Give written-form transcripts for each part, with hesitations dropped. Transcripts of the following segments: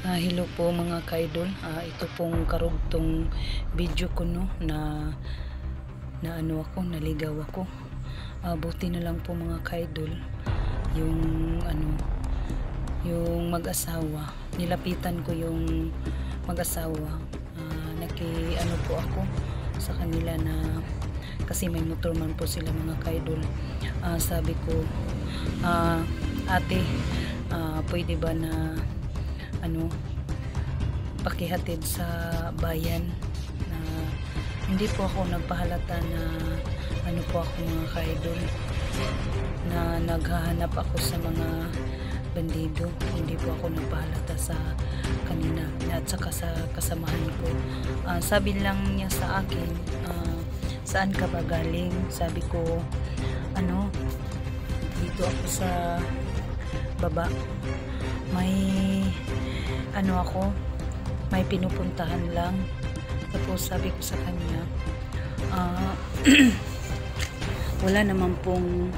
Hello po mga ka-idol. Ito pong karugtong video ko no na ano ako, naligaw ako. Buti na lang po mga ka-idol yung yung mag-asawa. Nilapitan ko yung mag-asawa. Po ako sa kanila na kasi may motor man po sila mga ka-idol. Sabi ko, ate, pwede ba na pakihatid sa bayan, na hindi po ako nagpahalata na po ako mga ka-idol, na naghahanap ako sa mga bandido. Hindi po ako nagpahalata sa kanina at saka sa kasamahan ko. Sabi lang niya sa akin, saan ka ba galing? Sabi ko, dito ako sa baba, may may pinupuntahan lang. Tapos sabi ko sa kanya, wala naman pong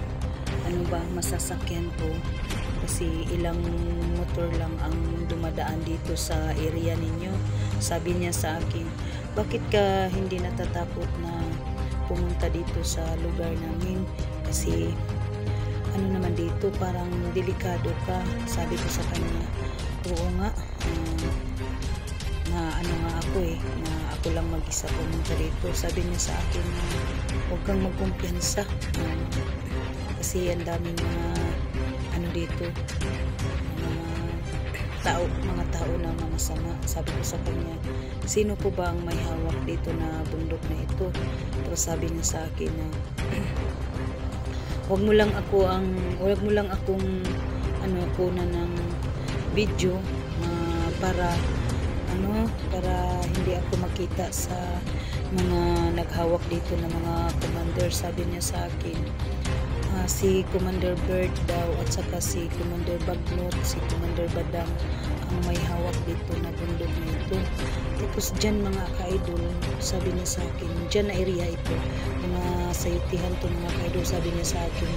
masasakyan po kasi ilang motor lang ang dumadaan dito sa area ninyo. Sabi niya sa akin, bakit ka hindi natatakot na pumunta dito sa lugar namin, kasi naman dito parang delikado ka. Sabi ko sa kanya, oo nga, na ako na ako lang mag-isa pumunta dito. Sabi niya sa akin na huwag kang magkumpiyansa, kasi ang daming dito mga tao na masama. Sabi ko sa kanya, sino po ba ang may hawak dito na bundok na ito? Tapos sabi niya sa akin na huwag mo lang akong kunan ng video para hindi ako makita sa mga naghawak dito na mga commander. Sabi niya sa akin, si Commander Bird daw at saka si Commander Bagnot, si Commander Badang ang may hawak dito na bundok na ito. Tapos dyan mga ka-idol, sabi niya sa akin, dyan na area ito, mga sayutihan to mga ka-idol. Sabi niya sa akin,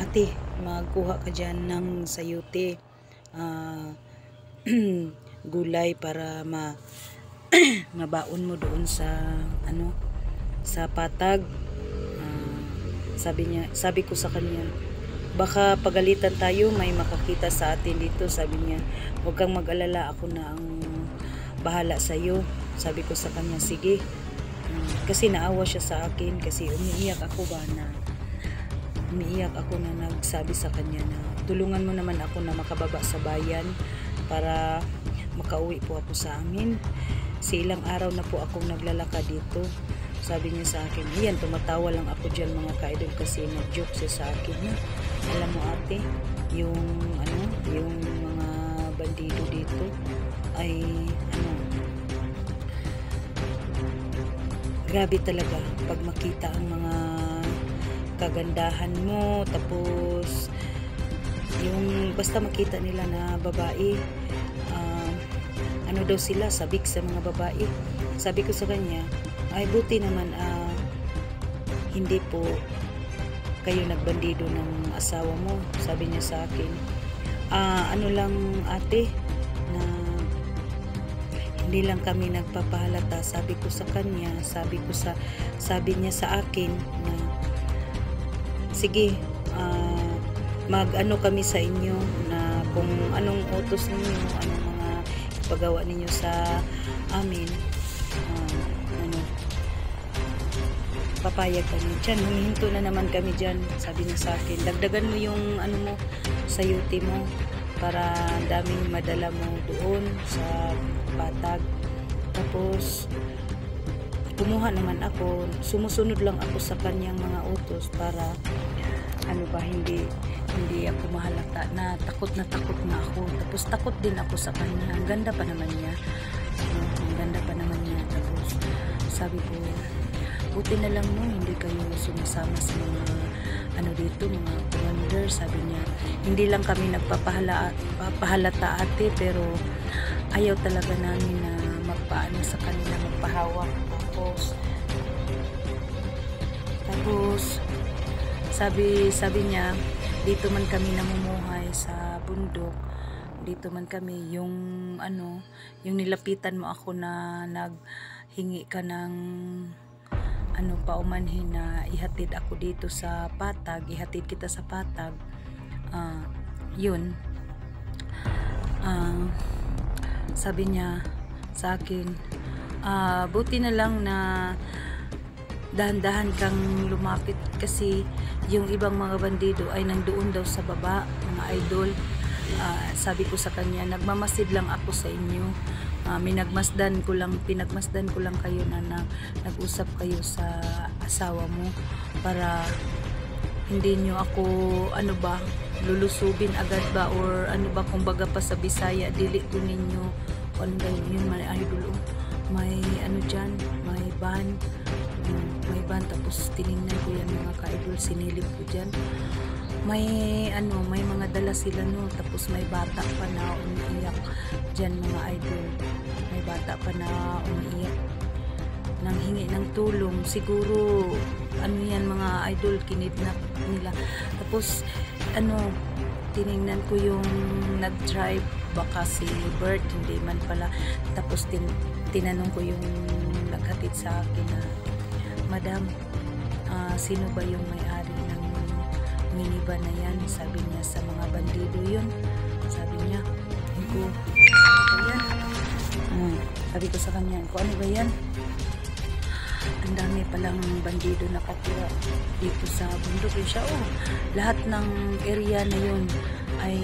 ate, magkuha ka dyan ng sayuti, gulay para mabaon mo doon sa sa patag. Sabi ko sa kanya, baka pagalitan tayo, may makakita sa atin dito. Sabi niya, huwag kang mag-alala, ako na ang bahala sa iyo. Sabi ko sa kanya, sige. Kasi naawa siya sa akin, kasi umiiyak ako na nagsabi sa kanya na tulungan mo naman ako na makababa sa bayan para makauwi po ako sa amin. Ilang araw na po akong naglalakad dito. Sabi niya sa akin, yan, tumatawa lang ako dyan mga ka-idol, kasi nag-joke siya sa akin na, alam mo ate, yung mga bandido dito ay grabe talaga pag makita ang mga kagandahan mo, tapos yung basta makita nila na babae, daw sila, sabik sa mga babae. Sabi ko sa kanya, ay buti naman hindi po kayo nagbandido ng asawa mo. Sabi niya sa akin, lang ate, na hindi lang kami nagpapahalata. Sabi ko sa kanya, sabi niya sa akin na sige, kami sa inyo na kung anong utos ninyo, anong mga ipagawa ninyo sa amin, papayag kami dyan. Humihinto na naman kami dyan. Sabi niya sa akin, dagdagan mo yung sayuti mo para daming madala mo doon sa patag. Tapos kumuha naman ako, sumusunod lang ako sa kanyang mga utos para hindi ako mahalata na takot na ako. Tapos takot din ako sa kanya. Ang ganda pa naman niya. Tapos sabi ko, buti na lang hindi kayo sumasama sa mga dito, mga commander. Sabi niya, hindi lang kami nagpapahalata ate, pero ayaw talaga namin na sa kanila, magpahawak. Tapos sabi niya, dito man kami namumuhay sa bundok, dito man kami, yung ano, yung nilapitan mo ako na naghingi ka ng ano paumanhin na ihatid ako dito sa Patag, ihatid kita sa Patag. Yun, sabi niya sa akin, buti na lang na dahan-dahan kang lumapit kasi yung ibang mga bandido ay nandoon daw sa baba, mga idol. Sabi ko sa kanya, nagmamasid lang ako sa inyo. Pinagmasdan ko lang kayo na nag-usap kayo sa asawa mo para hindi nyo ako lulusubin agad ba, or kumbaga pa sa Bisaya, dili ko ninyo ano ba yun, may idol, may dyan, may ban, tapos tinignan ko yan mga ka-idol, sinilip ko dyan, may mga dala sila tapos may bata pa na umiiyak dyan mga idol, may bata pa na umiiyak nang hingi ng tulong, siguro yan mga idol, kinidnap nila. Tapos tiningnan ko yung nag-drive, baka si Bert, hindi man pala. Tapos tinanong ko yung naghatid sa akin na, Madam, sino ba yung may-ari ng minivan na yan? Sabi niya, sa mga bandido yun. Sabi niya, ko, ano ba yan? Sabi ko sa kanya, ano ba yan? Ang dami palang bandido nakatira dito sa bundok. Siya, lahat ng area na yun ay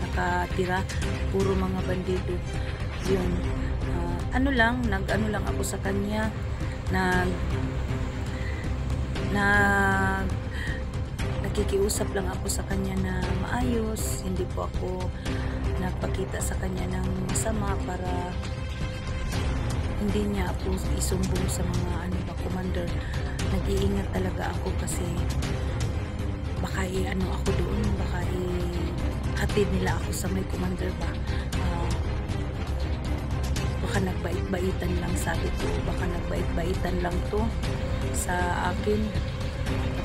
nakatira, puro mga bandido yun. Nag-ano lang ako sa kanya, nakikiusap lang ako sa kanya na maayos, hindi po ako nagpakita sa kanya ng masama para hindi niya ako isumbong sa mga commander. Nag-iingat talaga ako kasi baka ako doon, baka hatid nila ako sa may commander ba. Baka nagbait-baitan lang, sabi ko, baka nagbait-baitan lang to sa akin.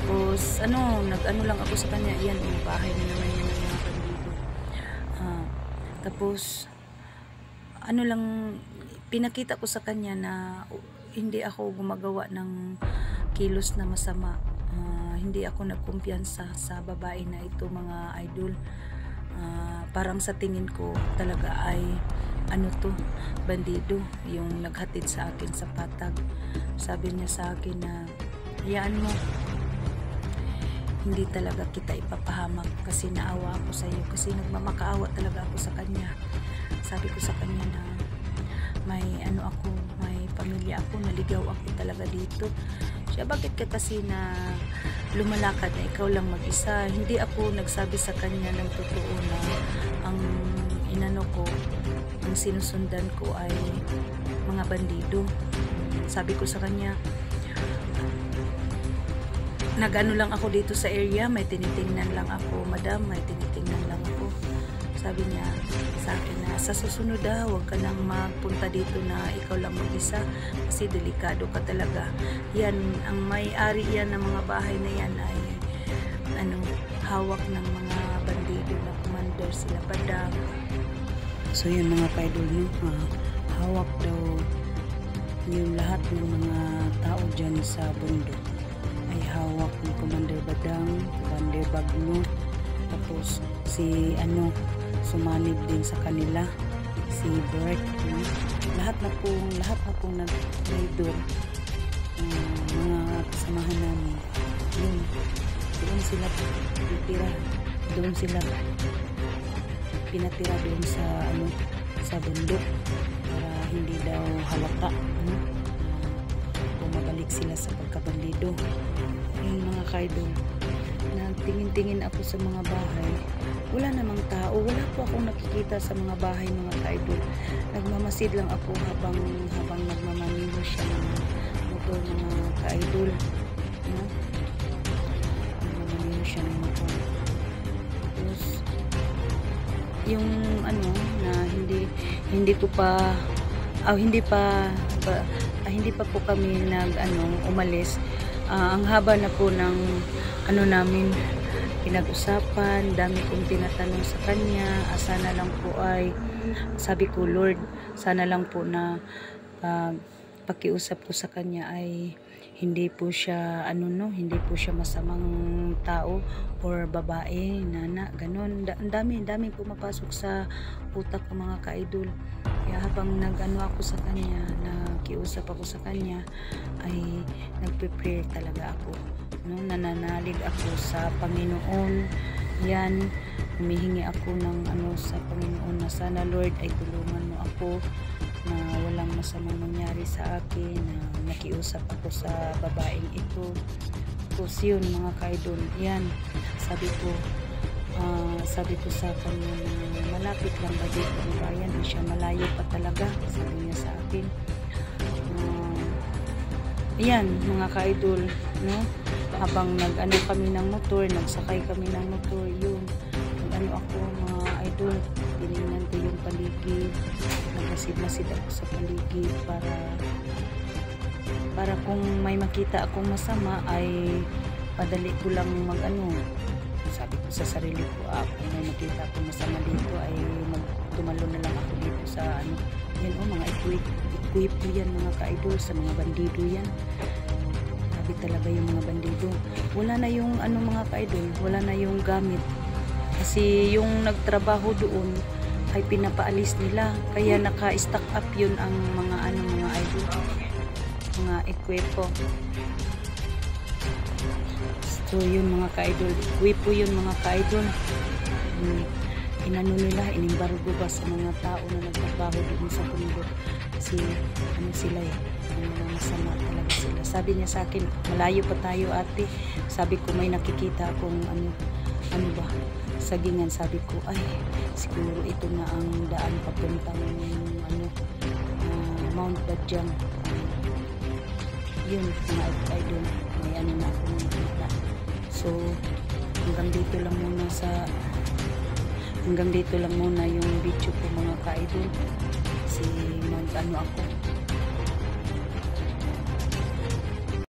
Tapos nag-ano lang ako sa kanya, yan yung bahay na naman yung mga bandido. Tapos pinakita ko sa kanya na hindi ako gumagawa ng kilos na masama. Hindi ako nagkumpiyansa sa babae na ito mga idol. Parang sa tingin ko talaga ay bandido yung naghatid sa akin sa Patag. Sabi niya sa akin na, hayaan mo, hindi talaga kita ipapahamak kasi naawa ako sa iyo, kasi nagmamakaawa talaga ako sa kanya. Sabi ko sa kanya na may may pamilya ako, naligaw ako talaga dito. Siya, bakit ka kasi na lumalakad na ikaw lang mag-isa? Hindi ako nagsabi sa kanya ng totoo na ang ang sinusundan ko ay mga bandido. Sabi ko sa kanya, nag-ano lang ako dito sa area, may tinitingnan lang ako, Madam, may tinitingnan lang ako. Sabi niya sa akin na, sa susunod huwag ka nang magpunta dito na ikaw lang mag-isa kasi delikado ka talaga. Yan, ang may-ari yan ng mga bahay na yan ay hawak ng mga bandido na commander, sila Padang. So yun mga kaidol, hawak daw yung lahat ng mga tao dyan sa bundok ay hawak ni Commander Badang, Commander Bagno, tapos si sumanib din sa kanila si Bert, lahat na pong nag-raidor, mga kasamahan namin yun, doon sila pinatira doon sa bundok para hindi daw halata bumabalik sila sa pagkabandido. Yung mga kaidol, nagtingin-tingin ako sa mga bahay, wala namang tao, wala po akong nakikita sa mga bahay mga kaidol. Nagmamasid lang ako habang nagmamaniho siya ng motor mga kaidol, nagmamaniho siya ng motor. Tapos yung na hindi pa po kami umalis. Ang haba na po ng namin pinag-usapan, dami kong tinatanong sa kanya. Sana lang po ay, sabi ko, Lord, sana lang po na pakiusap ko sa kanya ay hindi po siya hindi po siya masamang tao or babae, nana, ganun. Ang dami pumapasok sa utak ko mga ka-idol. Kaya habang ako sa kanya, nakiusap ako sa kanya, ay nagpe-pray talaga ako. Nananalig ako sa Panginoon. Yan, humihingi ako ng sa Panginoon na sana, Lord, ay tulungan mo ako na walang masamang mangyari sa akin, na nakiusap ako sa babaeng ito. Tapos yun mga ka-idol, yan, sabi ko sa kanya na malapit lang ba dito ang bayan, di siya malayo pa talaga, sabi niya sa akin. Yan mga ka-idol, habang kami ng motor, nagsakay kami ng motor, yun, ako mga idol, tinignan ko yung paligid, nagmasid-masid ako sa paligid para kung may makita akong masama ay padali ko lang sabi ko sa sarili ko, kung may makita akong masama dito ay magtumalo na lang ako dito sa yan mga equip yan mga ka-idol, sa mga bandido yan. Grabe talaga yung mga bandido, wala na yung mga ka-idol, wala na yung gamit. Kasi yung nagtrabaho doon ay pinapaalis nila. Kaya naka-stack up yun ang mga mga idol, mga ekwipo. So yun mga ka-idol, ekwipo yun mga ka-idol. Nila, inimbargo ba sa mga tao na nagtrabaho doon sa pundo. Kasi sila mga masama talaga sila. Sabi niya sa akin, malayo pa tayo ate. Sabi ko may nakikita akong ba, sagingan. Sabi ko ay siguro ito na ang daan papuntang Mount Badyang. Yun mga idol, may na akong nakita. So hanggang dito lang muna yung video ko mga ka-idol. Kasi ako